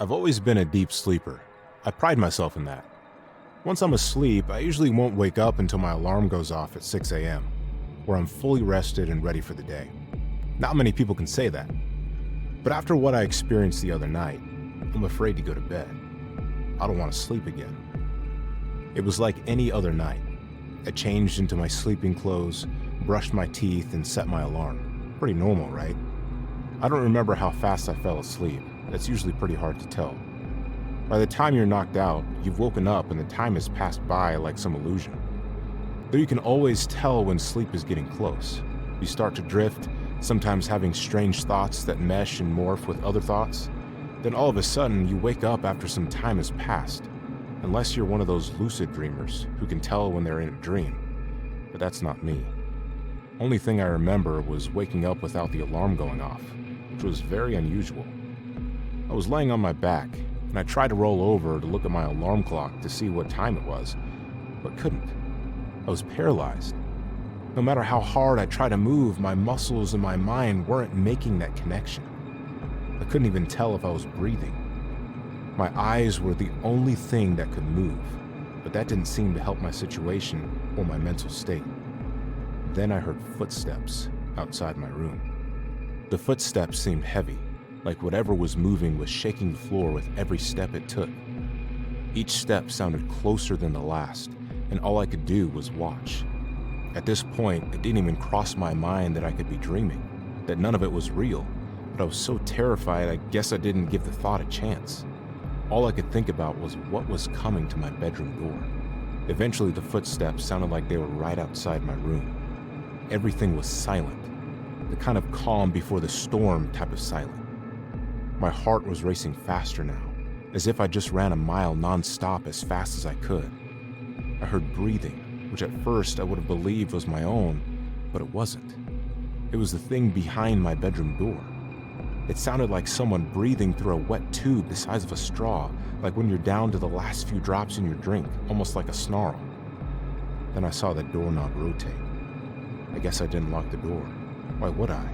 I've always been a deep sleeper. I pride myself in that. Once I'm asleep, I usually won't wake up until my alarm goes off at 6 a.m., where I'm fully rested and ready for the day. Not many people can say that. But after what I experienced the other night, I'm afraid to go to bed. I don't want to sleep again. It was like any other night. I changed into my sleeping clothes, brushed my teeth, and set my alarm. Pretty normal, right? I don't remember how fast I fell asleep. That's usually pretty hard to tell. By the time you're knocked out, you've woken up and the time has passed by like some illusion. Though you can always tell when sleep is getting close. You start to drift, sometimes having strange thoughts that mesh and morph with other thoughts. Then all of a sudden, you wake up after some time has passed. Unless you're one of those lucid dreamers who can tell when they're in a dream. But that's not me. Only thing I remember was waking up without the alarm going off, which was very unusual. I was laying on my back, and I tried to roll over to look at my alarm clock to see what time it was, but couldn't. I was paralyzed. No matter how hard I tried to move, my muscles and my mind weren't making that connection. I couldn't even tell if I was breathing. My eyes were the only thing that could move, but that didn't seem to help my situation or my mental state. Then I heard footsteps outside my room. The footsteps seemed heavy, like whatever was moving was shaking the floor with every step it took. Each step sounded closer than the last, and all I could do was watch. At this point, it didn't even cross my mind that I could be dreaming, that none of it was real, but I was so terrified I guess I didn't give the thought a chance. All I could think about was what was coming to my bedroom door. Eventually, the footsteps sounded like they were right outside my room. Everything was silent, the kind of calm before the storm type of silent. My heart was racing faster now, as if I just ran a mile non-stop as fast as I could. I heard breathing, which at first I would have believed was my own, but it wasn't. It was the thing behind my bedroom door. It sounded like someone breathing through a wet tube the size of a straw, like when you're down to the last few drops in your drink, almost like a snarl. Then I saw the doorknob rotate. I guess I didn't lock the door. Why would I?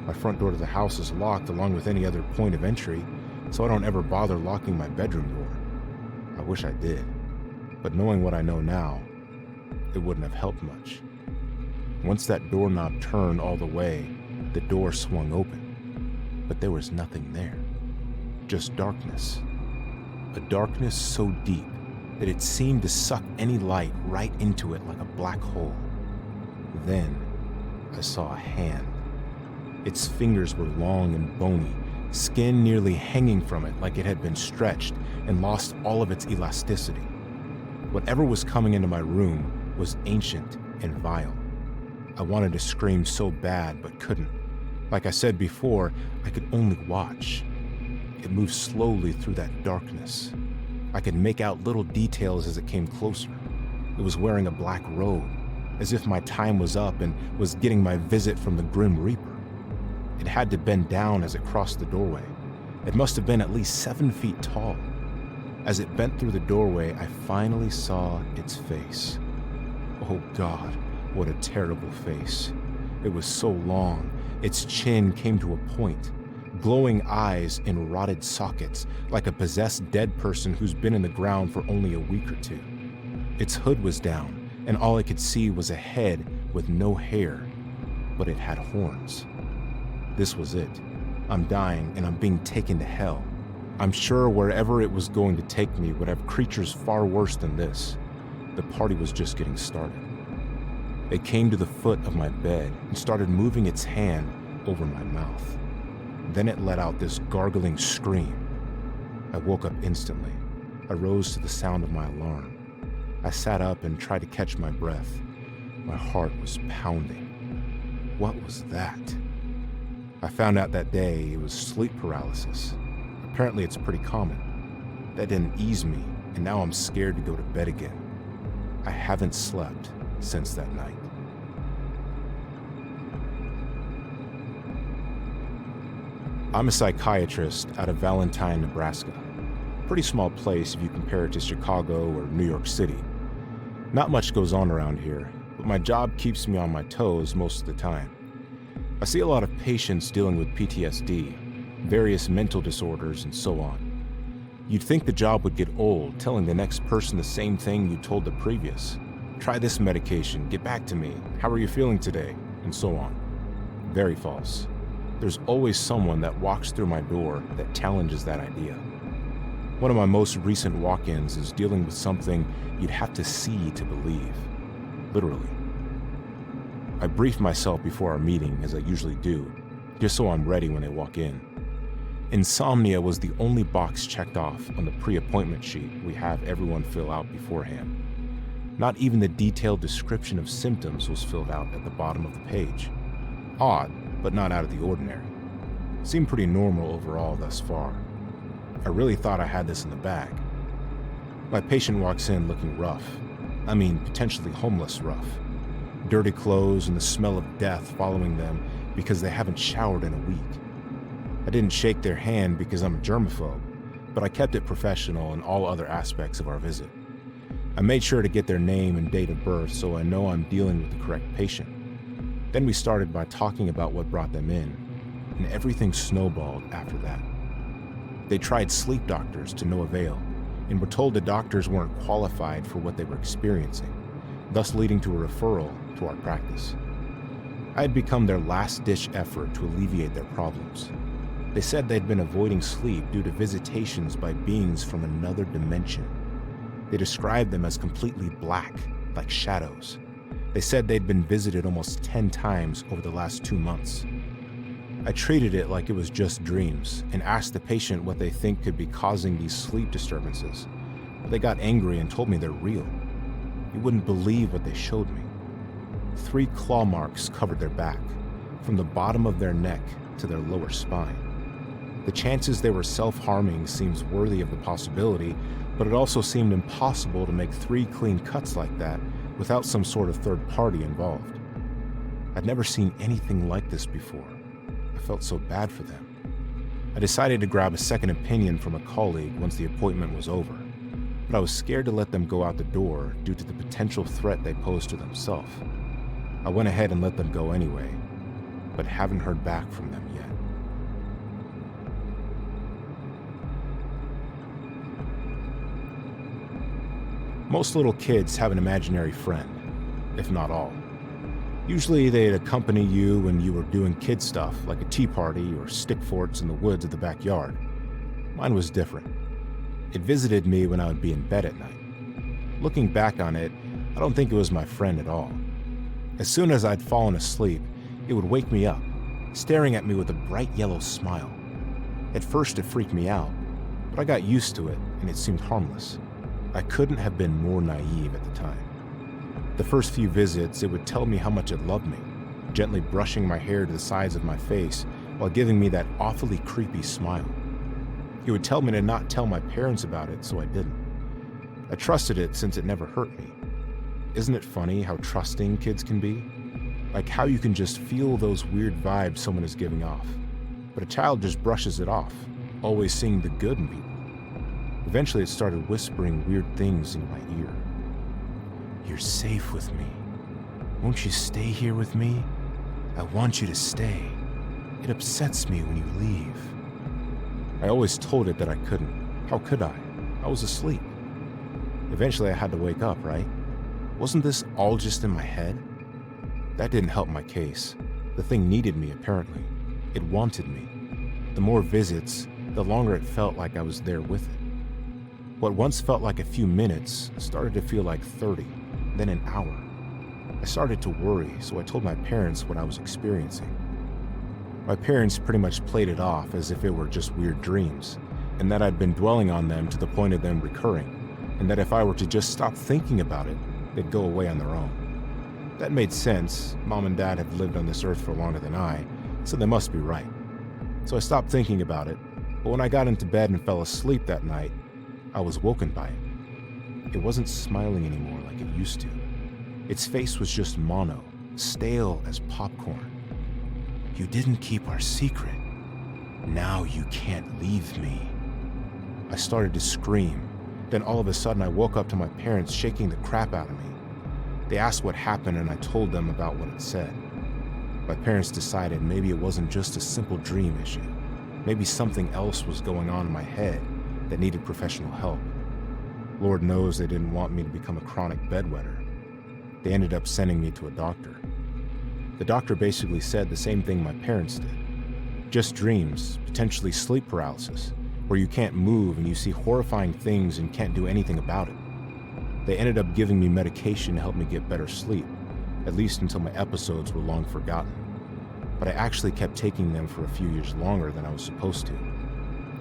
My front door to the house is locked along with any other point of entry, so I don't ever bother locking my bedroom door. I wish I did, but knowing what I know now, it wouldn't have helped much. Once that doorknob turned all the way, the door swung open, but there was nothing there. Just darkness. A darkness so deep that it seemed to suck any light right into it like a black hole. Then I saw a hand. Its fingers were long and bony, skin nearly hanging from it like it had been stretched and lost all of its elasticity. Whatever was coming into my room was ancient and vile. I wanted to scream so bad but couldn't. Like I said before, I could only watch. It moved slowly through that darkness. I could make out little details as it came closer. It was wearing a black robe, as if my time was up and was getting my visit from the Grim Reaper. It had to bend down as it crossed the doorway. It must have been at least 7 feet tall. As it bent through the doorway, I finally saw its face. Oh God, what a terrible face. It was so long, its chin came to a point, glowing eyes in rotted sockets, like a possessed dead person who's been in the ground for only a week or two. Its hood was down, and all I could see was a head with no hair, but it had horns. This was it. I'm dying and I'm being taken to hell. I'm sure wherever it was going to take me would have creatures far worse than this. The party was just getting started. It came to the foot of my bed and started moving its hand over my mouth. Then it let out this gargling scream. I woke up instantly. I rose to the sound of my alarm. I sat up and tried to catch my breath. My heart was pounding. What was that? I found out that day it was sleep paralysis. Apparently it's pretty common. That didn't ease me, and now I'm scared to go to bed again. I haven't slept since that night. I'm a psychiatrist out of Valentine, Nebraska. Pretty small place if you compare it to Chicago or New York City. Not much goes on around here, but my job keeps me on my toes most of the time. I see a lot of patients dealing with PTSD, various mental disorders, and so on. You'd think the job would get old, telling the next person the same thing you told the previous. Try this medication, get back to me, how are you feeling today, and so on. Very false. There's always someone that walks through my door that challenges that idea. One of my most recent walk-ins is dealing with something you'd have to see to believe. Literally. I brief myself before our meeting, as I usually do, just so I'm ready when they walk in. Insomnia was the only box checked off on the pre-appointment sheet we have everyone fill out beforehand. Not even the detailed description of symptoms was filled out at the bottom of the page. Odd, but not out of the ordinary. Seemed pretty normal overall thus far. I really thought I had this in the bag. My patient walks in looking rough. I mean, potentially homeless rough. Dirty clothes and the smell of death following them because they haven't showered in a week. I didn't shake their hand because I'm a germaphobe, but I kept it professional in all other aspects of our visit. I made sure to get their name and date of birth so I know I'm dealing with the correct patient. Then we started by talking about what brought them in, and everything snowballed after that. They tried sleep doctors to no avail, and were told the doctors weren't qualified for what they were experiencing, thus leading to a referral to our practice. I had become their last-ditch effort to alleviate their problems. They said they'd been avoiding sleep due to visitations by beings from another dimension. They described them as completely black, like shadows. They said they'd been visited almost 10 times over the last 2 months. I treated it like it was just dreams and asked the patient what they think could be causing these sleep disturbances. But they got angry and told me they're real. You wouldn't believe what they showed me. 3 claw marks covered their back, from the bottom of their neck to their lower spine. The chances they were self-harming seems worthy of the possibility, but it also seemed impossible to make 3 clean cuts like that without some sort of third party involved. I'd never seen anything like this before. I felt so bad for them. I decided to grab a second opinion from a colleague once the appointment was over, but I was scared to let them go out the door due to the potential threat they posed to themselves. I went ahead and let them go anyway, but haven't heard back from them yet. Most little kids have an imaginary friend, if not all. Usually they'd accompany you when you were doing kid stuff like a tea party or stick forts in the woods of the backyard. Mine was different. It visited me when I would be in bed at night. Looking back on it, I don't think it was my friend at all. As soon as I'd fallen asleep, it would wake me up, staring at me with a bright yellow smile. At first it freaked me out, but I got used to it and it seemed harmless. I couldn't have been more naive at the time. The first few visits, it would tell me how much it loved me, gently brushing my hair to the sides of my face while giving me that awfully creepy smile. It would tell me to not tell my parents about it, so I didn't. I trusted it since it never hurt me. Isn't it funny how trusting kids can be? Like how you can just feel those weird vibes someone is giving off. But a child just brushes it off, always seeing the good in people. Eventually it started whispering weird things in my ear. You're safe with me. Won't you stay here with me? I want you to stay. It upsets me when you leave. I always told it that I couldn't. How could I? I was asleep. Eventually I had to wake up, right? Wasn't this all just in my head? That didn't help my case. The thing needed me, apparently. It wanted me. The more visits, the longer it felt like I was there with it. What once felt like a few minutes started to feel like 30, then an hour. I started to worry, so I told my parents what I was experiencing. My parents pretty much played it off as if it were just weird dreams, and that I'd been dwelling on them to the point of them recurring, and that if I were to just stop thinking about it, they'd go away on their own. That made sense. Mom and Dad have lived on this earth for longer than I, so they must be right. So I stopped thinking about it, but when I got into bed and fell asleep that night, I was woken by it. It wasn't smiling anymore like it used to. Its face was just mono, stale as popcorn. You didn't keep our secret. Now you can't leave me. I started to scream. Then all of a sudden I woke up to my parents shaking the crap out of me. They asked what happened and I told them about what it said. My parents decided maybe it wasn't just a simple dream issue. Maybe something else was going on in my head, that needed professional help. Lord knows they didn't want me to become a chronic bedwetter. They ended up sending me to a doctor. The doctor basically said the same thing my parents did. Just dreams, potentially sleep paralysis, where you can't move and you see horrifying things and can't do anything about it. They ended up giving me medication to help me get better sleep, at least until my episodes were long forgotten. But I actually kept taking them for a few years longer than I was supposed to.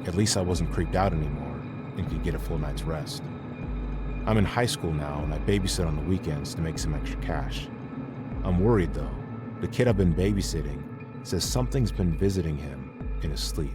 At least I wasn't creeped out anymore and could get a full night's rest. I'm in high school now and I babysit on the weekends to make some extra cash. I'm worried though. The kid I've been babysitting says something's been visiting him in his sleep.